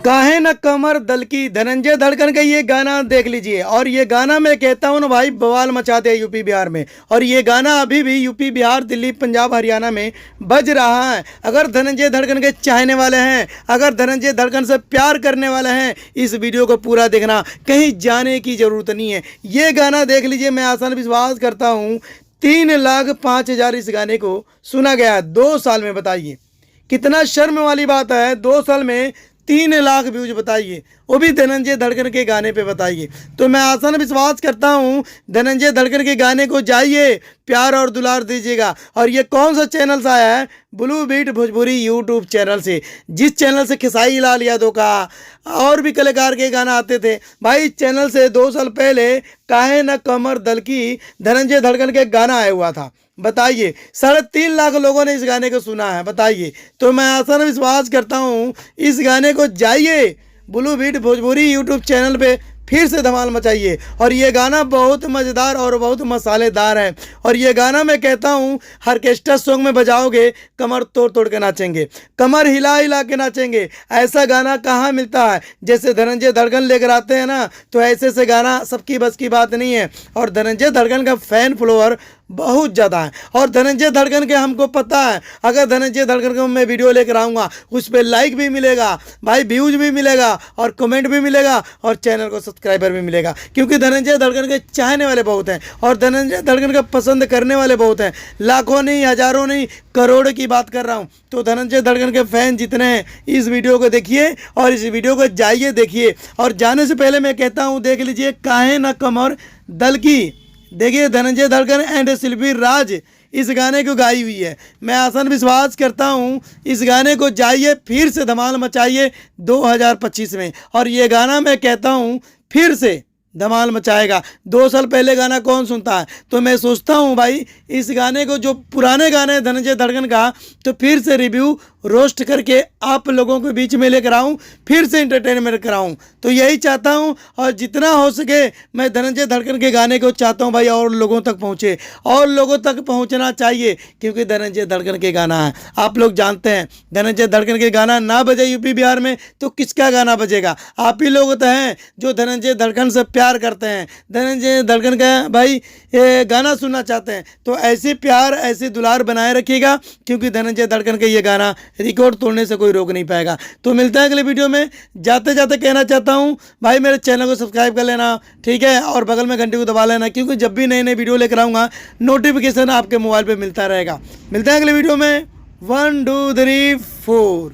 काहे न कमर दल की, धनंजय धड़कन का ये गाना देख लीजिए। और ये गाना मैं कहता हूँ ना भाई, बवाल मचा दे यूपी बिहार में। और ये गाना अभी भी यूपी बिहार दिल्ली पंजाब हरियाणा में बज रहा है। अगर धनंजय धड़कन के चाहने वाले हैं, अगर धनंजय धड़कन से प्यार करने वाले हैं, इस वीडियो को पूरा देखना, कहीं जाने की ज़रूरत नहीं है। ये गाना देख लीजिए। मैं आसान विश्वास करता हूँ 3,05,000 इस गाने को सुना गया 2 साल में। बताइए कितना शर्म वाली बात है। 2 साल में 3 लाख व्यूज, बताइए, वो भी धनंजय धड़कन के गाने पे। बताइए तो मैं आसान विश्वास करता हूँ धनंजय धड़कन के गाने को जाइए, प्यार और दुलार दीजिएगा। और ये कौन सा चैनल से आया है? Blue Beat Bhojpuri YouTube channel से, जिस चैनल से खेसारी लाल यादव का और भी कलाकार के गाना आते थे। भाई इस चैनल से 2 साल पहले काहे न कमर दल की धनंजय धड़कन के गाना आया हुआ था। बताइए 3.5 लाख लोगों ने इस गाने को सुना है। बताइए तो मैं आसान विश्वास करता हूँ इस गाने को जाइए Blue Beat Bhojpuri YouTube channel पे फिर से धमाल मचाइए। और ये गाना बहुत मज़ेदार और बहुत मसालेदार है। और ये गाना मैं कहता हूँ ऑर्केस्ट्रा सॉन्ग में बजाओगे, कमर तोड़ तोड़ के नाचेंगे, कमर हिला हिला के नाचेंगे। ऐसा गाना कहाँ मिलता है? जैसे धनंजय धड़कन लेकर आते हैं ना, तो ऐसे से गाना सबकी बस की बात नहीं है। और धनंजय धड़कन का फैन फॉलोअर बहुत ज़्यादा है। और धनंजय धड़कन के हमको पता है, अगर धनंजय धड़कन का मैं वीडियो लेकर आऊँगा, उस पर लाइक भी मिलेगा भाई, व्यूज भी मिलेगा और कमेंट भी मिलेगा और चैनल को सब्सक्राइबर भी मिलेगा। क्योंकि धनंजय धड़कन के चाहने वाले बहुत हैं और धनंजय धड़कन का पसंद करने वाले बहुत हैं। लाखों नहीं, हज़ारों नहीं, करोड़ों की बात कर रहा हूँ। तो धनंजय धड़कन के फैन जितने हैं, इस वीडियो को देखिए और इस वीडियो को जाइए देखिए। और जाने से पहले मैं कहता हूँ देख लीजिए काहे न कमर दल की। देखिए धनंजय धड़कन एंड शिल्पी राज इस गाने को गाई हुई है। मैं आसान विश्वास करता हूँ इस गाने को जाइए फिर से धमाल मचाइए 2025 में। और ये गाना मैं कहता हूँ फिर से धमाल मचाएगा। 2 साल पहले गाना कौन सुनता है? तो मैं सोचता हूँ भाई इस गाने को, जो पुराने गाने हैं धनंजय धड़कन का, तो फिर से रिव्यू रोस्ट करके आप लोगों के बीच में लेकर आऊँ, फिर से इंटरटेनमेंट कराऊँ। तो यही चाहता हूँ। और जितना हो सके मैं धनंजय धड़कन के गाने को चाहता हूँ भाई और लोगों तक पहुँचे, और लोगों तक पहुँचना चाहिए। क्योंकि धनंजय धड़कन के गाना है, आप लोग जानते हैं, धनंजय धड़कन के गाना ना बजे यूपी बिहार में तो किसका गाना बजेगा? आप ही लोग तो हैं जो धनंजय धड़कन से प्यार करते हैं, धनंजय धड़कन का भाई ये गाना सुनना चाहते हैं। तो ऐसे प्यार, ऐसे दुलार बनाए रखिएगा, क्योंकि धनंजय धड़कन का ये गाना रिकॉर्ड तोड़ने से कोई रोक नहीं पाएगा। तो मिलता है अगले वीडियो में। जाते जाते कहना चाहता हूँ भाई मेरे चैनल को सब्सक्राइब कर लेना, ठीक है, और बगल में घंटी को दबा लेना, क्योंकि जब भी नए नए वीडियो लेकर आऊँगा नोटिफिकेशन आपके मोबाइल पर मिलता रहेगा। मिलता है अगले वीडियो में। 1 2 3 4।